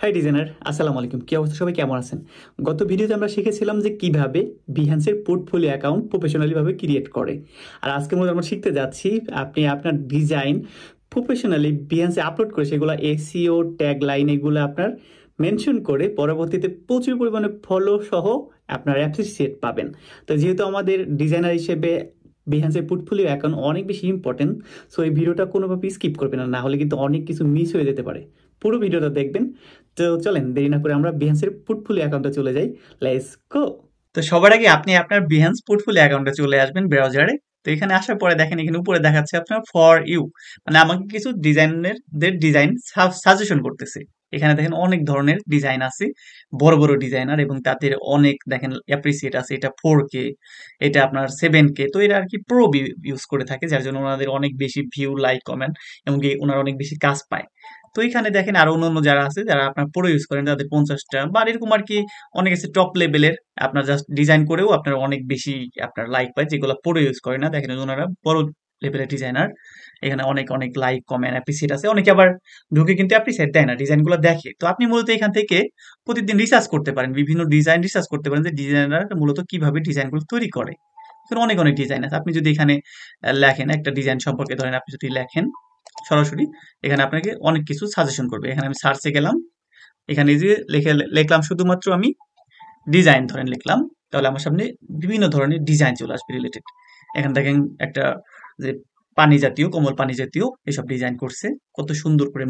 High designer, আসসালামু আলাইকুম। কি অবস্থা, সবাই কেমন আছেন? গত ভিডিওতে আমরা শিখেছিলাম যে কিভাবে বিহান্সের পোর্টফোলিও অ্যাকাউন্ট প্রফেশনালিভাবে ক্রিয়েট করে। আর আজকে মূলত আমরা শিখতে যাচ্ছি আপনি আপনার ডিজাইন প্রফেশনালি বিহান্সে আপলোড করে সেগুলো এসইও ট্যাগ লাইন এগুলো আপনার মেনশন করে পরবর্তীতে প্রচুর পরিমাণে ফলো সহ আপনার অ্যাপ্রিসিয়েট পাবেন। তো যেহেতু আমাদের ডিজাইনার হিসেবে বিহান্সের পোর্টফোলিও অ্যাকাউন্ট অনেক বেশি ইম্পর্টেন্ট, সো এই ভিডিওটা কোনোভাবেই স্কিপ করবেন না, হলে কিন্তু অনেক কিছু মিস হয়ে যেতে পারে। পুরো ভিডিওটা দেখবেন। তো চলেন দেরি না করে আমরা বিহান্সের পোর্টফোলিও অ্যাকাউন্টে চলে যাই। Let's go. তো সবার আগে আপনি আপনার বিহান্স পোর্টফোলিও অ্যাকাউন্টে চলে আসবেন ব্রাউজারে। তো এখানে আসার পরে দেখেন এখানে উপরে দেখাচ্ছে আপনার ফর ইউ, মানে আমাকে কিছু ডিজাইন সাজেশন করতেছে। এখানে দেখেন অনেক ধরনের ডিজাইন আছে, বড় বড় ডিজাইনার, এবং তাদের অনেক দেখেন অ্যাপ্রিসিয়েট আছে। এটা 4K, এটা আপনার 7K। তো এটা আর কি প্রো ইউজ করে থাকে, যার জন্য ওনাদের অনেক বেশি ভিউ, লাইক, কমেন্ট, এবং ওনারা অনেক বেশি কাজ পায়। তো এখানে দেখেন আরো অন্য যারা আছে, যারা আপনার পুরো ইউজ করেন, তাদের 50টা বা এরকম আর কি অনেক আছে টপ লেভেলের। আপনার জাস্ট ডিজাইন করেও আপনার অনেক বেশি আপনার লাইক পায়, যেগুলো পুরো ইউজ করে না। দেখেন ওনারা বড় লেভেলের ডিজাইনার, এখানে অনেক অনেক লাইক, কমেন্ট, অ্যাপ্রিসিয়েট আছে। অনেকে আবার ঢুকে কিন্তু অ্যাপ্রিসিয়েট দেয় না, ডিজাইনগুলো দেখে। তো আপনি মূলত এখান থেকে প্রতিদিন রিসার্চ করতে পারেন, বিভিন্ন ডিজাইন রিসার্চ করতে পারেন যে ডিজাইনার মূলত কিভাবে ডিজাইনগুলো তৈরি করে। এখানে অনেক অনেক ডিজাইন আছে। আপনি যদি এখানে লেখেন একটা ডিজাইন সম্পর্কে, ধরেন আপনি যদি লেখেন সরাসরি, এখানে আপনাকে অনেক কিছু সাজেশন করবে। এখানে আমি সার্চে গেলাম, এখানে যে লিখলাম শুধুমাত্র আমি ডিজাইন ধরেন লিখলাম, তাহলে আমার সামনে বিভিন্ন ধরনের ডিজাইন চলে আসবে রিলেটেড। এখানে দেখেন একটা যে পানি জাতীয়, কোমল পানি জাতীয় এসব ডিজাইন করছে, কত সুন্দর করে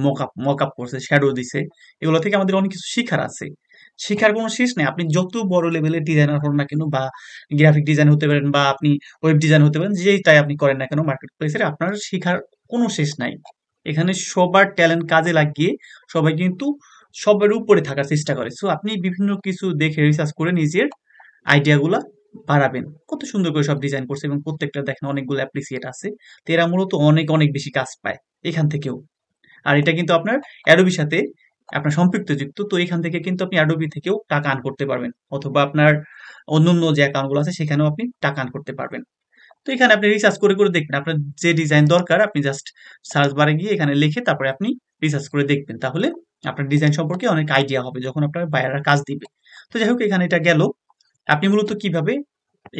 মক আপ করছে, শ্যাডো দিছে। এগুলো থেকে আমাদের অনেক কিছু শিখার আছে। শিখার কোনো শেষ নেই। আপনি যত বড় লেভেলের ডিজাইনার হন না কেন, বা গ্রাফিক ডিজাইন হতে পারেন, বা আপনি ওয়েব ডিজাইন হতে পারেন, যেটাই আপনি করেন না কেন মার্কেট প্লেসে, আপনার শিখার কোনো শেষ নাই। এখানে সবার ট্যালেন্ট কাজে লাগিয়ে সবাই কিন্তু সবার উপরে থাকার চেষ্টা করে। সো আপনি বিভিন্ন কিছু দেখে রিসার্চ করে নিজের আইডিয়াগুলা বাড়াবেন। কত সুন্দর করে সব ডিজাইন করছে, এবং প্রত্যেকটা দেখেন অনেকগুলো অ্যাপ্রিসিয়েট আছে। তো এরা মূলত অনেক অনেক বেশি কাজ পায় এখান থেকেও। আর এটা কিন্তু আপনার অ্যাডোবির সাথে আপনার সম্পৃক্তযুক্ত। তো এখান থেকে কিন্তু আপনি অ্যাডোবি থেকেও টাকা আর্ন করতে পারবেন, অথবা আপনার অন্যান্য যে অ্যাকাউন্টগুলো আছে সেখানেও আপনি টাকা আর্ন করতে পারবেন। তো এখানে আপনি রিসার্চ করে করে দেখবেন আপনার যে ডিজাইন দরকার, আপনি জাস্ট সার্চ বারে গিয়ে এখানে লিখে তারপরে আপনি রিসার্চ করে দেখবেন। তাহলে আপনার ডিজাইন সম্পর্কে অনেক আইডিয়া হবে যখন আপনার বায়াররা কাজ দিবে। তো যাই হোক, এখানে এটা গেল। আপনি মূলত কিভাবে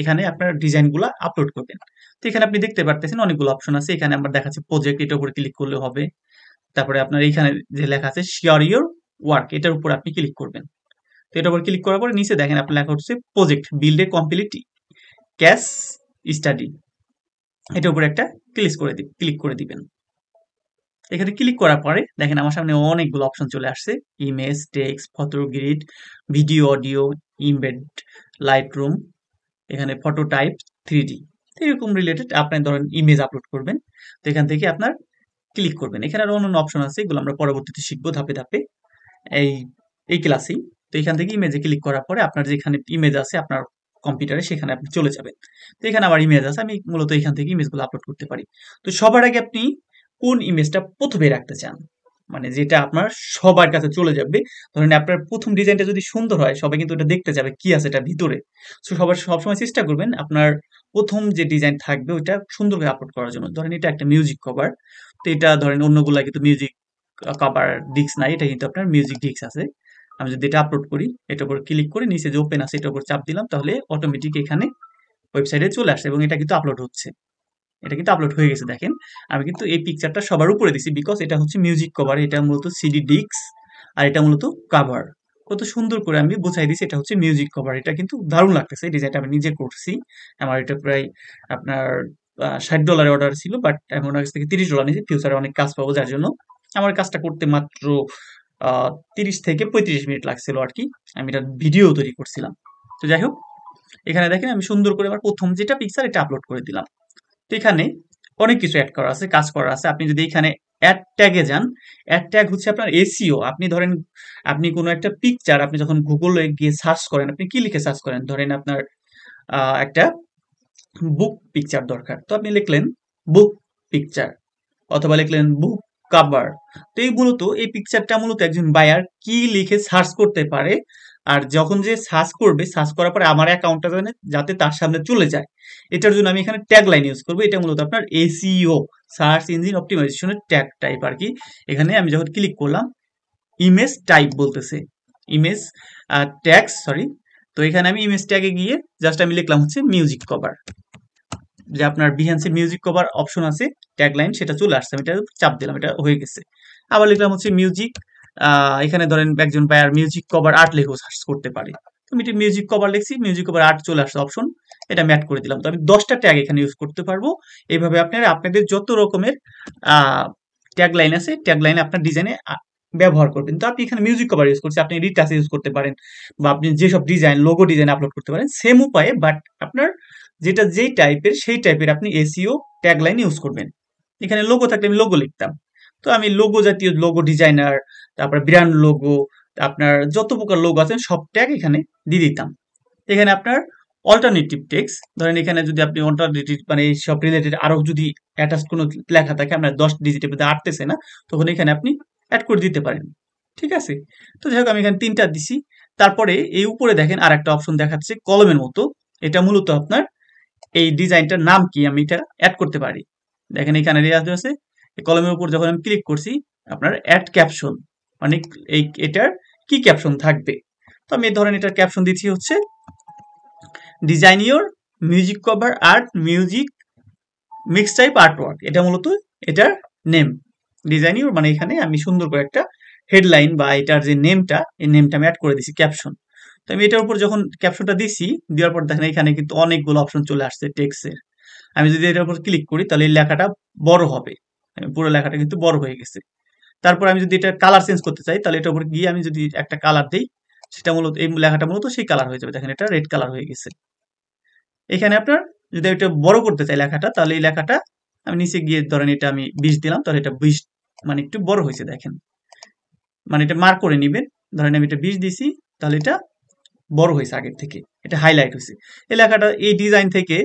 এখানে আপনার ডিজাইনগুলো আপলোড করবেন। তো এখানে আপনি দেখতে পারতেছেন অনেকগুলো অপশন আছে। এখানে আমার দেখাচ্ছে প্রজেক্ট, এটার উপরে ক্লিক করলে হবে। তারপরে আপনার এখানে যে লেখা আছে শেয়ার ইউর ওয়ার্ক, এটার উপর আপনি ক্লিক করবেন। তো এটার উপর ক্লিক করার পরে নিচে দেখেন আপনার লেখা হচ্ছে project build a complete cash study, এটার উপরে একটা ক্লিক করে দিবেন। এখানে ক্লিক করার পরে দেখেন আমার সামনে অনেকগুলো অপশন চলে আসছে। Image, text, photo, grid, video, audio, embed, light room, এখানে ফটো টাইপ, 3D। এরকম রিলেটেড আপনি ধরেন ইমেজ আপলোড করবেন। তো এখান থেকে আপনার ক্লিক করবেন। এখানে আরো অন্যান্য অপশন আছে, এগুলো আমরা পরবর্তীতে শিখবো ধাপে ধাপে এই এই ক্লাসেই। তো এখান থেকে ইমেজে ক্লিক করার পরে আপনার যেখানে ইমেজ আছে আপনার কম্পিউটারে, সেখানে আপনি চলে যাবেন। তো এখানে আবার ইমেজ আছে, আমি মূলত এখান থেকে ইমেজগুলো আপলোড করতে পারি। তো সবার আগে আপনি কোন ইমেজটা প্রথমে রাখতে চান, মানে যেটা আপনার সবার কাছে চলে যাবে। ধরেন আপনার প্রথম ডিজাইনটা যদি সুন্দর হয়, সবাই কিন্তু এটা দেখতে যাবে কি আছে এটা ভিতরে। তো সবার সবসময় চেষ্টা করবেন আপনার প্রথম যে ডিজাইন থাকবে ওইটা সুন্দর করে আপলোড করার জন্য। ধরেন এটা একটা মিউজিক কভার, তো এটা ধরেন অন্যগুলা কিন্তু মিউজিক কভার ডিস্ক নাই, এটা কিন্তু আপনার মিউজিক ডিস্ক আছে। আমি যদি এটা আপলোড করি, এটার উপর ক্লিক করে নিচে যে ওপেন আছে এটার উপর চাপ দিলাম, তাহলে অটোমেটিক এখানে ওয়েবসাইটে চলে আসে, এবং এটা কিন্তু আপলোড হচ্ছে। এটা কিন্তু আপলোড হয়ে গেছে দেখেন। আমি কিন্তু এই পিকচারটা সবার উপরে দিছি, বিকজ এটা হচ্ছে মিউজিক কভার, এটা মূলত সিডি ডিস্ক, আর এটা মূলত কাভার। কত সুন্দর করে আমি বোঝাই দিছি এটা হচ্ছে মিউজিক কভার। এটা কিন্তু দারুণ লাগতেছে, এই ডিজাইনটা আমি নিজে করছি। আমার এটা প্রায় আপনার $60 অর্ডার ছিল, বাট আমি ওনার কাছ থেকে $30 নিয়েছি। ফিউচারে অনেক কাজ পাবো, যার জন্য আমার কাজটা করতে মাত্র 30 থেকে 35 মিনিট লাগছিল আর কি। আমি এটা ভিডিও তৈরি করছিলাম। তো যাই হোক, এখানে দেখেন আমি সুন্দর করে আমার প্রথম যেটা পিকচার এটা আপলোড করে দিলাম। তো এখানে অনেক কিছু অ্যাড করা আছে, কাজ করা আছে। আপনি যদি এখানে অ্যাড ট্যাগে যান, অ্যাড ট্যাগ হচ্ছে আপনার এসইও। আপনি ধরেন আপনি কোনো একটা পিকচার আপনি যখন গুগলে গিয়ে সার্চ করেন, আপনি কি লিখে সার্চ করেন, ধরেন আপনার একটা বুক পিকচার দরকার, তো আপনি লিখলেন বুক পিকচার, অথবা লিখলেন বুক কাভার। তো এই মূলত এই পিকচারটা মূলত একজন বায়ার কি লিখে সার্চ করতে পারে, আর যখন যে সার্চ করবে, সার্চ করার পরে আমার অ্যাকাউন্টটা যাতে তার সামনে চলে যায়, এটার জন্য আমি এখানে ট্যাগ লাইন ইউজ করবো। এটা মূলত আপনার এসইও, সার্চ ইঞ্জিন অপটিমাইজেশনের ট্যাগ টাইপ আর কি। এখানে আমি যখন ক্লিক করলাম, ইমেজ টাইপ বলতেছে, ইমেজ ট্যাগ সরি। তো এখানে আমি ইমেজ ট্যাগে গিয়ে জাস্ট আমি লিখলাম হচ্ছে মিউজিক কভার, যে আপনার বিহান্সের মিউজিক কভার অপশন আছে ট্যাগ লাইন, সেটা চলে আসছে, আমি এটা চাপ দিলাম, এটা হয়ে গেছে। আবার লিখলাম হচ্ছে মিউজিক, এখানে ধরেন একজন বায়ার মিউজিক কভার আর্ট লিখেও সার্চ করতে পারে, তো আমি মিউজিক কভার লিখছি, মিউজিক কভার আর্ট চলে আসছে অপশন, এটা আমি অ্যাড করে দিলাম। তো আমি 10টা ট্যাগ এখানে ইউজ করতে পারবো। এইভাবে আপনারা আপনাদের যত রকমের ট্যাগ লাইন আছে ট্যাগ লাইনে আপনার ডিজাইনে ব্যবহার করবেন। তো আপনি এখানে মিউজিক কভার ইউজ করছি, আপনি রিটাচ ইউজ করতে পারেন, বা আপনি যেসব ডিজাইন লোগো ডিজাইন আপলোড করতে পারেন সেম উপায়ে, বাট আপনার যেটা যেই টাইপের সেই টাইপের আপনি এসইও ট্যাগ লাইন ইউজ করবেন। এখানে লোগো থাকলে আমি লোগো লিখতাম, তো আমি লোগো জাতীয় লোগো ডিজাইনার, তারপর ব্র্যান্ড লোগো, আপনার যত প্রকার লোগো আছে সব ট্যাগ এখানে দিয়ে দিতাম। এখানে আপনার অল্টারনেটিভ টেক্সট, ধরেন এখানে যদি আপনি অল্টারনেটিভ মানে এই সব রিলেটেড আরো যদি অ্যাটাচ কোনো লেখা থাকে আপনার 10 ডিজিটের মধ্যে আটতেছে না, তখন এখানে আপনি অ্যাড করে দিতে পারেন। ঠিক আছে, তো যাই হোক আমি এখানে 3টা দিছি। তারপরে এই উপরে দেখেন আর একটা অপশন দেখাচ্ছে কলমের মতো, এটা মূলত আপনার এই ডিজাইনটার নাম কি আমি এটা অ্যাড করতে পারি। দেখেন এখানে রেয়াজ আছে, এই কলমের উপর যখন আমি ক্লিক করছি আপনার অ্যাড ক্যাপশন, মানে এই এটার কি ক্যাপশন থাকবে। তো আমি ধরেন এটার ক্যাপশন দিচ্ছি হচ্ছে design your music cover art music mix type art work, এটা মূলত এটার নেম। ডিজাইন ইওর মানে এখানে আমি সুন্দর করে একটা হেডলাইন বা এটার যে নেমটা, এই নেমটা আমি অ্যাড করে দিছি ক্যাপশন। তো আমি এটার উপর যখন ক্যাপশনটা দিছি, দেওয়ার পর দেখেন এখানে কিন্তু অনেকগুলো অপশন চলে আসছে টেক্সটের। আমি যদি এটার উপর ক্লিক করি তাহলে এই লেখাটা বড় হবে, পুরো লেখাটা কিন্তু বড় হয়ে গেছে। তারপর আমি যদি এটা কালার চেঞ্জ করতে চাই তাহলে এটার উপর গিয়ে আমি যদি একটা কালার দেই, সেটা মূলত এই লেখাটা মূলত সেই কালার হয়ে যাবে, দেখেন এটা রেড কালার হয়ে গেছে। এখানে আপনার যদি এটা বড় করতে চাই লেখাটা, তাহলে এই লেখাটা আমি নিচে গিয়ে ধরেন এটা আমি 20 দিলাম, তাহলে এটা 20 মানে একটু বড় হয়েছে দেখেন, মানে এটা মার্ক করে নিবেন। ধরেন আমি এটা 20 দিছি, তাহলে এটা বড় হয়েছে আগের থেকে, এটা হাইলাইট হয়েছে। এই লেখাটা এই ডিজাইন থেকে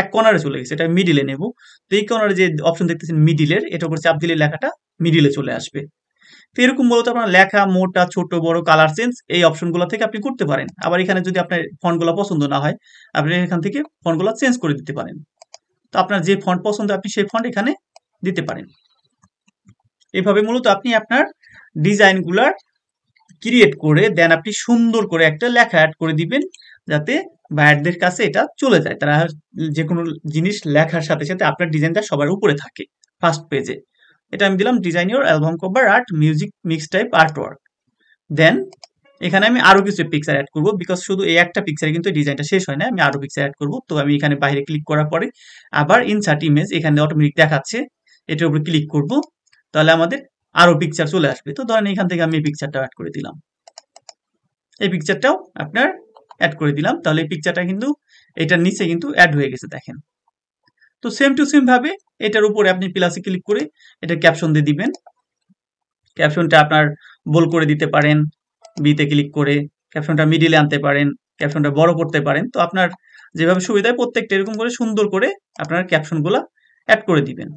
এক কর্নারে চলে গেছে, এটা মিডিলে নেব। তো এই কর্নারে যে অপশন দেখতেছেন মিডিলের, এটার উপর চাপ দিলে লেখাটা মিডিলে চলে আসবে। তো এরকম মূলত আপনার লেখা মোটা ছোট বড় কালার চেঞ্জ এই অপশনগুলো থেকে আপনি করতে পারেন। আবার এখানে যদি আপনার ফন্টগুলো পছন্দ না হয়, আপনি এখান থেকে ফন্টগুলো চেঞ্জ করে দিতে পারেন। তো আপনার যে ফন্ট পছন্দ আপনি সেই ফন্ট এখানে দিতে পারেন। এভাবে মূলত আপনি আপনার ডিজাইনগুলার ক্রিয়েট করে দেন আপনি সুন্দর করে একটা লেখা অ্যাড করে দিবেন, যাতে বায়ারদের কাছে এটা চলে যায়, তারা যে কোনো জিনিস লেখার সাথে সাথে আপনার ডিজাইনটা সবার উপরে থাকে ফার্স্ট পেজে। এটা আমি দিলাম design your album cover art music mix type art work. Then এখানে আমি আরো কিছু পিকচার অ্যাড করব, বিকজ শুধু এই একটা পিকচারে কিন্তু ডিজাইনটা শেষ হয় না, আমি আরো পিকচার অ্যাড করব। তো আমি এখানে বাইরে ক্লিক করার পরে আবার ইনসার্ট ইমেজ, এখানে অটোমেটিক দেখাচ্ছে, এটার উপর ক্লিক করব, তাহলে আমাদের আরো পিকচার চলে আসবে। তো ধরেন এখান থেকে আমি এই পিকচারটা অ্যাড করে দিলাম, এই পিকচারটাও আপনার অ্যাড করে দিলাম, তাহলে এই পিকচারটা কিন্তু এটার নিচে কিন্তু অ্যাড হয়ে গেছে দেখেন। তো সেম টু সেম ভাবে এটার উপরে আপনি প্লাসে ক্লিক করে এটা ক্যাপশন দিয়ে দিবেন। ক্যাপশনটা আপনার বোল্ড করে দিতে পারেন, বিতে ক্লিক করে ক্যাপশনটা মিডিলে আনতে পারেন, ক্যাপশনটা বড় করতে পারেন। তো আপনার যেভাবে সুবিধা হয় প্রত্যেকটা এরকম করে সুন্দর করে আপনার ক্যাপশনগুলো অ্যাড করে দিবেন,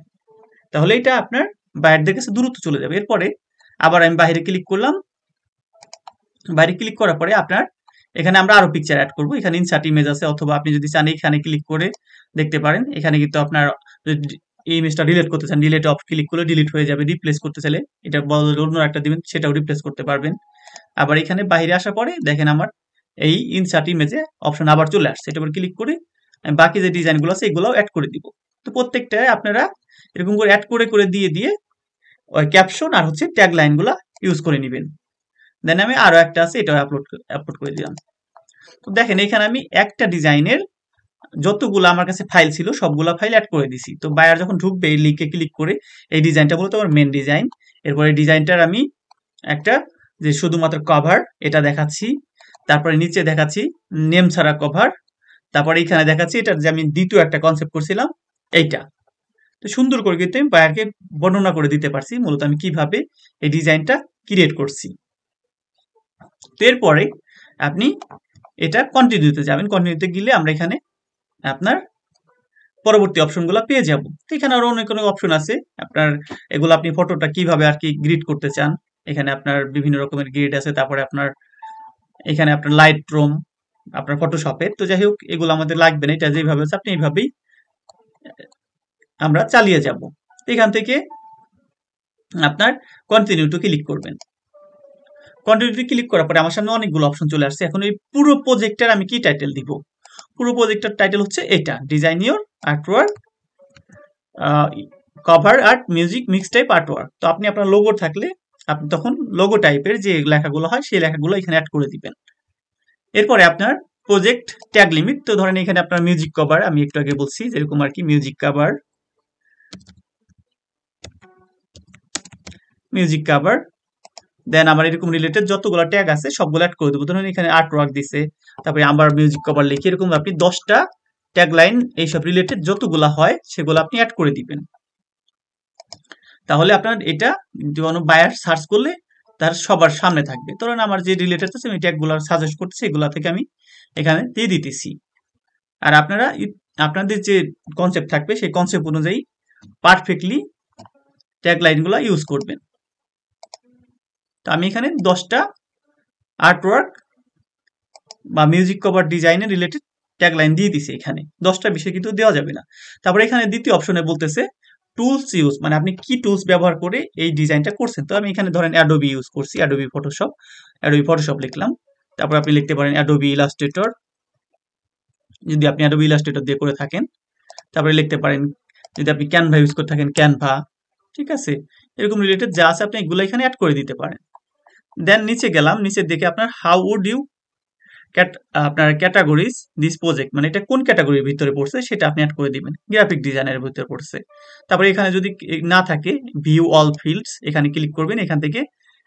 তাহলে এটা আপনার বাইরের কাছে দ্রুত চলে যাবে। এরপরে আবার আমি বাইরে ক্লিক করলাম, বাইরে ক্লিক করার পরে আপনার এখানে আমরা আরো পিকচার অ্যাড করব। এখানে ইনসার্ট ইমেজ আছে, অথবা আপনি যদি চান এখানে ক্লিক করে দেখতে পারেন। এখানে কিন্তু আপনার এই ইমেজটা ডিলিট করতে চান, ডিলিট অফ ক্লিক করলে ডিলিট হয়ে যাবে। রিপ্লেস করতে চাইলে এটা বদলে অন্য একটা দিবেন, সেটাও রিপ্লেস করতে পারবেন। আবার এখানে বাইরে আসার পরে দেখেন আমার এই ইনসার্ট ইমেজে অপশন আবার চলে আসছে, এটার উপর ক্লিক করে আমি বাকি যে ডিজাইনগুলো আছে এগুলোও অ্যাড করে দিব। তো প্রত্যেকটায় আপনারা এরকম করে অ্যাড করে করে দিয়ে দিয়ে ওই ক্যাপশন আর হচ্ছে ট্যাগ লাইনগুলো ইউজ করে নেবেন। দেন আমি আরো একটা আছে, এটাও আপলোড করে দিলাম। তো দেখেন এখানে আমি একটা ডিজাইনের যতগুলো আমার কাছে ফাইল ছিল সবগুলা ফাইল অ্যাড করে দিছি। তো বায়ার যখন ঢুকবে এই লিঙ্কে ক্লিক করে এই ডিজাইনটা বলতে আমার মেন ডিজাইন, এরপরে ডিজাইনটার আমি একটা যে শুধুমাত্র কভার এটা দেখাচ্ছি, তারপরে নিচে দেখাচ্ছি নেম ছাড়া কভার, তারপরে এখানে দেখাচ্ছি এটা যে আমি দ্বিতীয় একটা কনসেপ্ট করছিলাম এইটা। তো সুন্দর করে কিন্তু আমি বায়ারকে বর্ণনা করে দিতে পারছি মূলত আমি কিভাবে এই ডিজাইনটা ক্রিয়েট করছি। তো এরপরে আপনি এটা কন্টিনিউতে যাবেন, কন্টিনিউতে গেলে আমরা এখানে আপনার পরবর্তী অপশনগুলো পেয়ে যাব। তো এখানে আরো অনেক অনেক অপশন আছে আপনার, এগুলো আপনি ফটোটা কিভাবে আর কি গ্রিড করতে চান, এখানে আপনার বিভিন্ন রকমের গ্রিড আছে। তারপরে আপনার এখানে আপনার লাইট রুম আপনার ফটোশপে, তো যাই হোক এগুলো আমাদের লাগবে না, এটা যেভাবে আছে আপনি এইভাবেই আমরা চালিয়ে যাব। এখান থেকে আপনার কন্টিনিউ টু ক্লিক করবেন। কন্টিনিউতে ক্লিক করার পরে আমার সামনে অনেকগুলো অপশন চলে আসছে। এখন এই পুরো প্রজেক্টের আমি কি টাইটেল দিব? পুরো প্রজেক্টের টাইটেল হচ্ছে এটা, design your artwork, cover art, music, mix type artwork. তো আপনি আপনার লোগো থাকলে আপনি তখন লোগো টাইপের যে লেখাগুলো হয় সেই লেখাগুলো এখানে অ্যাড করে দিবেন। এরপরে আপনার প্রজেক্ট ট্যাগ লিমিট, তো ধরেন এখানে আপনার মিউজিক কভার, আমি একটু আগে বলছি যেরকম আর কি, মিউজিক কভার, দেন আমার এরকম রিলেটেড যতগুলো ট্যাগ আছে সবগুলো অ্যাড করে দেবো। ধরুন এখানে আর্ট ওয়ার্ক দিছে, তারপরে আমার মিউজিক কভার লিখে এরকম আপনি 10টা ট্যাগ লাইন এইসব রিলেটেড যতগুলো হয় সেগুলো আপনি অ্যাড করে দিবেন। তাহলে আপনার এটা যেমন বায়ার সার্চ করলে তার সবার সামনে থাকবে। ধরুন আমার যে রিলেটেড আছে আমি ট্যাগগুলো সাজেস্ট করতেছি, এগুলা থেকে আমি এখানে দিয়ে দিতেছি। আর আপনারা আপনাদের যে কনসেপ্ট থাকবে সেই কনসেপ্ট অনুযায়ী পারফেক্টলি ট্যাগ লাইনগুলো ইউজ করবেন। তো আমি এখানে 10টা আর্টওয়ার্ক বা মিউজিক কভার ডিজাইনের রিলেটেড ট্যাগ লাইন দিয়ে দিছি এখানে, 10টা বিষয় কিন্তু দেওয়া যাবে না। তারপরে এখানে দ্বিতীয় অপশনে বলতেছে টুলস ইউজ, মানে আপনি কি টুলস ব্যবহার করে এই ডিজাইনটা করছেন। তো আমি এখানে ধরেন অ্যাডোবি ইউজ করছি, অ্যাডোবি ফটোশপ লিখলাম। তারপর আপনি লিখতে পারেন অ্যাডোবি ইলাস্ট্রেটর, যদি আপনি অ্যাডোবি ইলাস্ট্রেটর দিয়ে করে থাকেন। তারপরে লিখতে পারেন যদি আপনি ক্যানভা ইউজ করে থাকেন ক্যানভা, ঠিক আছে। এরকম রিলেটেড যা আছে আপনি এগুলো এখানে অ্যাড করে দিতে পারেন। দেন নিচে গেলাম, নিচের দিকে আপনার হাউ উড ইউ আপনার ক্যাটাগরিজ দিস প্রজেক্ট, মানে এটা কোন ক্যাটাগরির ভিতরে পড়ছে সেটা আপনি অ্যাড করে দিবেন। গ্রাফিক ডিজাইনের ভিতরে পড়ছে। তারপরে এখানে যদি না থাকে ভিউ অল ফিল্ডস, এখানে ক্লিক করবেন। এখান থেকে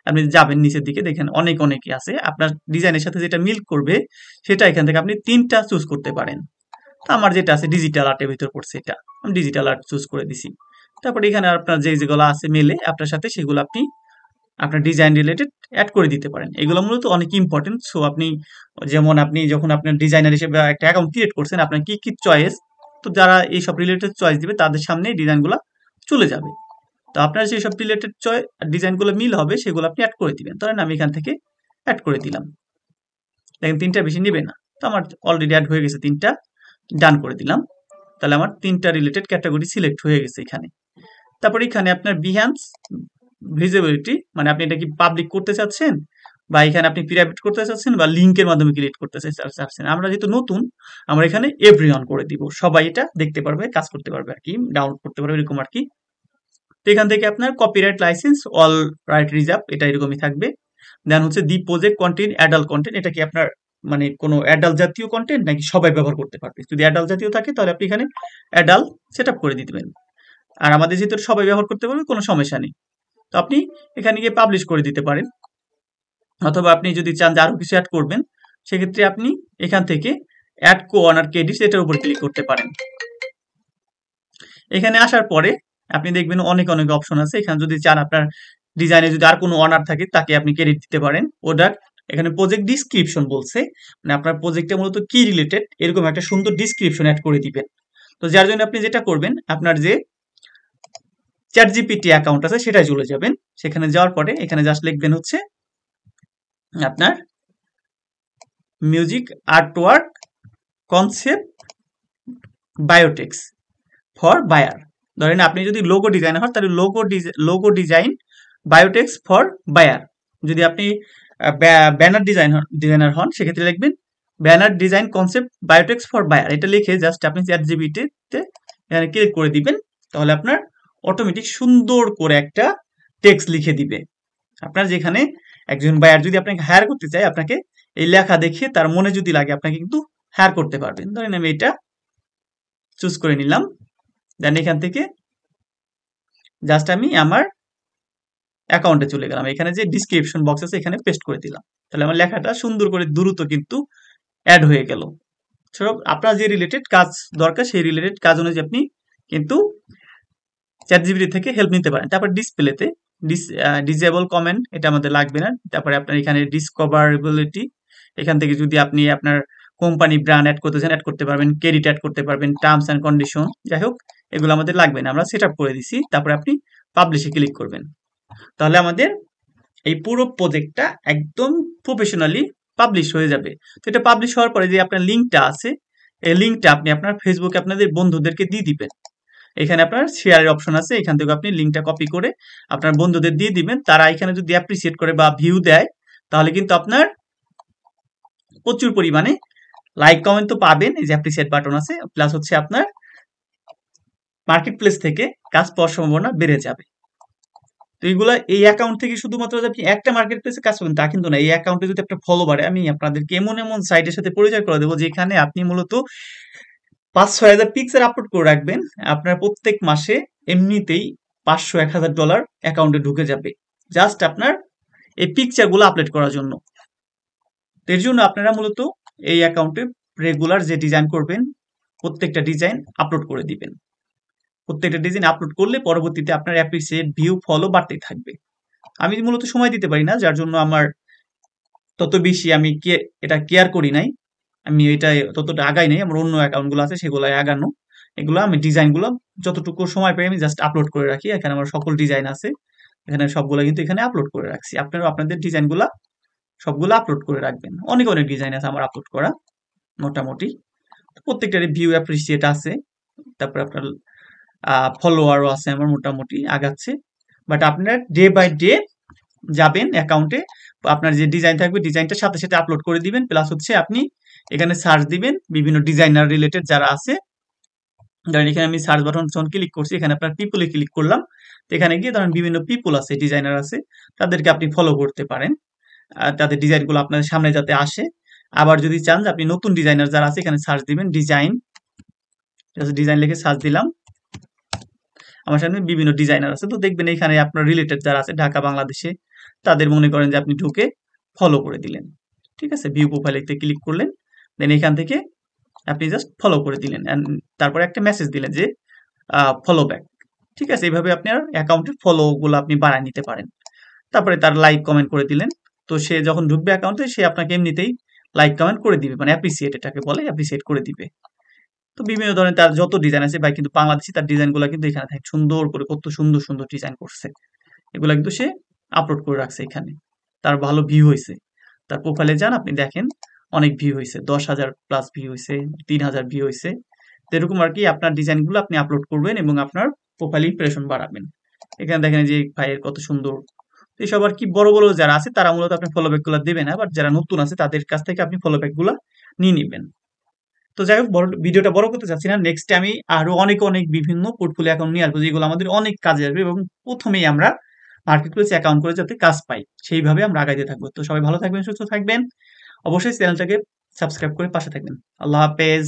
আপনি যাবেন নিচের দিকে, দেখেন অনেকে আছে, আপনার ডিজাইনের সাথে যেটা মিল করবে সেটা এখান থেকে আপনি 3টা চুজ করতে পারেন। তো আমার যেটা আছে ডিজিটাল আর্টের ভিতরে পড়ছে, এটা আমি ডিজিটাল আর্ট চুজ করে দিছি। তারপরে এখানে আপনার যেগুলো আছে মেলে আপনার সাথে সেগুলো আপনি আপনার ডিজাইন রিলেটেড অ্যাড করে দিতে পারেন। এগুলো মূলত অনেক ইম্পর্টেন্ট। সো আপনি যেমন আপনি যখন আপনার ডিজাইনার হিসেবে একটা অ্যাকাউন্ট ক্রিয়েট করছেন, আপনার কি কি চয়েস, তো যারা এই সব রিলেটেড চয়েস দিবে তাদের সামনে ডিজাইনগুলো চলে যাবে। তো আপনার যে সব রিলেটেড ডিজাইনগুলো মিল হবে সেগুলো আপনি অ্যাড করে দিবেন। ধরেন আমি এখান থেকে অ্যাড করে দিলাম, দেখেন 3টা বেশি নেবে না। তো আমার অলরেডি অ্যাড হয়ে গেছে 3টা, ডান করে দিলাম। তাহলে আমার 3টা রিলেটেড ক্যাটাগরি সিলেক্ট হয়ে গেছে এখানে। তারপর এখানে আপনার বিহ্যান্স ভিজিবিলিটি, মানে আপনি এটা কি পাবলিক করতে চাচ্ছেন বা এখানে আপনি প্রাইভেট করতে চাচ্ছেন বা লিংকের মাধ্যমে ক্রিয়েট করতে চাচ্ছেন। আমরা যেহেতু নতুন, আমরা এখানে এভরিওয়ান করে দিব, সবাই এটা দেখতে পারবে, কাজ করতে পারবে আর কি, ডাউনলোড করতে পারবে এরকম আর কি। তো এখান থেকে আপনার copyright licence all right reserve, এটা এরকমই থাকবে। দেন হচ্ছে দি প্রজেক্ট কন্টেন্ট অ্যাডাল্ট কন্টেন্ট, এটা কি আপনার মানে কোনো অ্যাডাল্ট জাতীয় কন্টেন্ট নাকি সবাই ব্যবহার করতে পারবে। যদি অ্যাডাল্ট জাতীয় থাকে তাহলে আপনি এখানে অ্যাডাল্ট সেট আপ করে দিতে পারেন। আর আমাদের যেহেতু সবাই ব্যবহার করতে পারবে কোনো সমস্যা নেই। তো আপনি এখানে গিয়ে পাবলিশ করে দিতে পারেন, অথবা আপনি যদি চান যে আরো কিছু অ্যাড করবেন সেক্ষেত্রে আপনি এখান থেকে অ্যাড কো অনার ক্রেডিটস এটার উপর ক্লিক করতে পারেন। এখানে আসার পরে আপনি দেখবেন অনেক অপশন আছে। এখানে যদি চান আপনার ডিজাইনে যদি আর কোনো অনার থাকে তাকে আপনি ক্রেডিট দিতে পারেন। ওটার এখানে প্রজেক্ট ডিসক্রিপশন বলছে, মানে আপনার প্রজেক্টে মূলত কি রিলেটেড এরকম একটা সুন্দর ডিসক্রিপশন অ্যাড করে দিবেন। তো যার জন্য আপনি যেটা করবেন, আপনার যে চ্যাটজিপিটি অ্যাকাউন্ট আছে সেটাই চলে যাবেন। সেখানে যাওয়ার পরে এখানে জাস্ট লিখবেন হচ্ছে আপনার music artwork concept bio text for buyer. ধরেন আপনি যদি লোগো ডিজাইনার হন তাহলে logo design bio text for buyer. যদি আপনি ব্যানার ডিজাইনার হন সেক্ষেত্রে লিখবেন banner design concept bio text for buyer. এটা লিখে জাস্ট আপনি চ্যাটজিপিটিতে এখানে ক্লিক করে দিবেন, তাহলে আপনার অটোমেটিক সুন্দর করে একটা টেক্সট লিখে দিবে। আপনার যেখানে একজন বায়ার যদি আপনাকে হায়ার করতে চায়, আপনাকে এই লেখা দেখে তার মনে যদি লাগে আপনাকে কিন্তু হায়ার করতে পারবেন। ধরেন আমি এটা চুজ করে নিলাম, দেন এখান থেকে জাস্ট আমি আমার অ্যাকাউন্টে চলে গেলাম, এখানে যে ডিসক্রিপশন বক্স আছে এখানে পেস্ট করে দিলাম। তাহলে আমার লেখাটা সুন্দর করে দ্রুত কিন্তু অ্যাড হয়ে গেল। সব আপনার যে রিলেটেড কাজ দরকার সেই রিলেটেড কাজ অনুযায়ী আপনি কিন্তু চ্যাটজিপিটি থেকে হেল্প নিতে পারেন। তারপর ডিসপ্লেতে ডিসেবল কমেন্ট, এটা আমাদের লাগবে না। তারপরে আপনার এখানে ডিসকভারেবিলিটি, এখান থেকে যদি আপনি আপনার কোম্পানি ব্র্যান্ড অ্যাড করতে চান অ্যাড করতে পারবেন, ক্রেডিট অ্যাড করতে পারবেন, টার্মস অ্যান্ড কন্ডিশন, যাই হোক এগুলো আমাদের লাগবে না, আমরা সেট আপ করে দিছি। তারপরে আপনি পাবলিশে ক্লিক করবেন, তাহলে আমাদের এই পুরো প্রজেক্টটা একদম প্রফেশনালি পাবলিশ হয়ে যাবে। তো এটা পাবলিশ হওয়ার পরে যে আপনার লিঙ্কটা আছে, এই লিঙ্কটা আপনি আপনার ফেসবুকে আপনাদের বন্ধুদেরকে দিয়ে দিবেন। এখানে আপনার শেয়ারের অপশন আছে, এখান থেকে আপনি লিঙ্কটা কপি করে আপনার বন্ধুদের দিয়ে দিবেন। তারা এখানে যদি অ্যাপ্রিসিয়েট করে বা ভিউ দেয় তাহলে কিন্তু আপনার প্রচুর পরিমাণে লাইক কমেন্ট তো পাবেন, এই যে অ্যাপ্রিসিয়েট বাটন আছে, প্লাস হচ্ছে আপনার মার্কেট প্লেস থেকে কাজ পাওয়ার সম্ভাবনা বেড়ে যাবে। তো এইগুলা এই অ্যাকাউন্ট থেকে শুধুমাত্র যে আপনি একটা মার্কেট প্লেসে কাজ করবেন তা কিন্তু না। এই অ্যাকাউন্টে যদি একটা ফলো বাড়ে, আমি আপনাদেরকে এমন এমন সাইটের সাথে পরিচয় করে দেবো যেখানে আপনি মূলত 5-6 হাজার পিকচার আপলোড করে রাখবেন, আপনার প্রত্যেক মাসে এমনিতেই $500-1000 অ্যাকাউন্টে ঢুকে যাবে, জাস্ট আপনার এই পিকচার গুলো আপলোড করার জন্য। তো এর জন্য আপনারা মূলত এই অ্যাকাউন্টে রেগুলার যে ডিজাইন করবেন প্রত্যেকটা ডিজাইন আপলোড করে দিবেন। প্রত্যেকটা ডিজাইন আপলোড করলে পরবর্তীতে আপনার অ্যাপ্রিসিয়েট, ভিউ, ফলো বাড়তেই থাকবে। আমি মূলত সময় দিতে পারি না, যার জন্য আমার তত বেশি আমি এটা কেয়ার করি নাই, আমি এটা ততটা আগাই নাই। আমার অন্য অ্যাকাউন্ট গুলো আছে সেগুলো আগানো, এগুলো আমি ডিজাইন গুলো যতটুকু সময় পাই আমি জাস্ট আপলোড করে রাখি। এখানে আমার সকল ডিজাইন আছে, এখানে সবগুলো কিন্তু এখানে আপলোড করে রাখছি। আপনারা আপনাদের ডিজাইন গুলা সবগুলো আপলোড করে রাখবেন। অনেক অনেক ডিজাইন আছে আমার আপলোড করা মোটামুটি। প্রত্যেকটার ভিউ অ্যাপ্রিসিয়েট আছে, তারপর আপনার ফলোয়ারও আছে আমার, মোটামুটি আগাচ্ছে। বাট আপনারা ডে বাই ডে যাবেন অ্যাকাউন্টে, আপনার যে ডিজাইন থাকবে ডিজাইনটার সাথে সাথে আপলোড করে দিবেন। প্লাস হচ্ছে আপনি এখানে সার্চ দিবেন বিভিন্ন ডিজাইনার রিলেটেড যারা আছে। ধরেন এখানে আমি সার্চ বাটন যখন ক্লিক করছি, এখানে আপনার পিপলে ক্লিক করলাম, তো এখানে গিয়ে ধরেন বিভিন্ন পিপল আছে, ডিজাইনার আছে, তাদেরকে আপনি ফলো করতে পারেন, তাদের ডিজাইনগুলো আপনাদের সামনে যাতে আসে। আবার যদি চান যে আপনি নতুন ডিজাইনার যারা আছে, এখানে সার্চ দিবেন ডিজাইন, ডিজাইন লিখে সার্চ দিলাম, আমার সামনে বিভিন্ন ডিজাইনার আছে। তো দেখবেন এখানে আপনার রিলেটেড যারা আছে ঢাকা বাংলাদেশে, তাদের মনে করেন যে আপনি ঢুকে ফলো করে দিলেন, ঠিক আছে, ভিউ প্রোফাইলে ক্লিক করলেন, দেন এখান থেকে আপনি জাস্ট ফলো করে দিলেন, তারপরে একটা মেসেজ দিলেন যে ফলো ব্যাক, ঠিক আছে। এইভাবে আপনার অ্যাকাউন্টের ফলো গুলো আপনি বাড়ায় নিতে পারেন। তারপরে তার লাইক কমেন্ট করে দিলেন, তো সে যখন ঢুকবে অ্যাকাউন্টে সে আপনাকে এমনিতেই লাইক কমেন্ট করে দিবে, মানে অ্যাপ্রিসিয়েট, এটাকে বলে অ্যাপ্রিসিয়েট করে দিবে। তো বিভিন্ন ধরনের তার যত ডিজাইন আছে ভাই, কিন্তু বাংলাদেশি তার ডিজাইন গুলা কিন্তু এখানে থাকে সুন্দর করে, কত সুন্দর সুন্দর ডিজাইন করছে, এগুলা কিন্তু সে আপলোড করে রাখছে এখানে। তার ভালো ভিউ হয়েছে, তার প্রোফাইলে যান আপনি দেখেন অনেক ভিউ হয়েছে, 10,000+ ভিউ হয়েছে, 3,000 ভিউ হয়েছে। তো এরকম আর কি আপনার ডিজাইন গুলো আপনি আপলোড করবেন এবং আপনার প্রোফাইল ইমপ্রেশন বাড়াবেন। এখানে দেখেন যে ভাইয়ের কত সুন্দর। তো এইসব আর কি বড় বড় যারা আছে তারা মূলত আপনি ফলো ব্যাক গুলা দেবেন না, বাট যারা নতুন আছে তাদের কাছ থেকে আপনি ফলো ব্যাক গুলা নিয়ে নিবেন। তো যাই হোক, ভিডিওটা বড় করতে চাচ্ছি না। নেক্সট আমি আরো অনেক অনেক বিভিন্ন পোর্টফোলিও অ্যাকাউন্ট নিয়ে আসবো, যেগুলো আমাদের অনেক কাজে আসবে, এবং প্রথমেই আমরা মার্কেট প্লেস অ্যাকাউন্ট করে যাতে কাজ পাই সেইভাবে আমরা আগাইতে থাকবো। তো সবাই ভালো থাকবেন, সুস্থ থাকবেন, অবশ্যই চ্যানেলটাকে সাবস্ক্রাইব করে পাশে থাকবেন। আল্লাহ হাফেজ।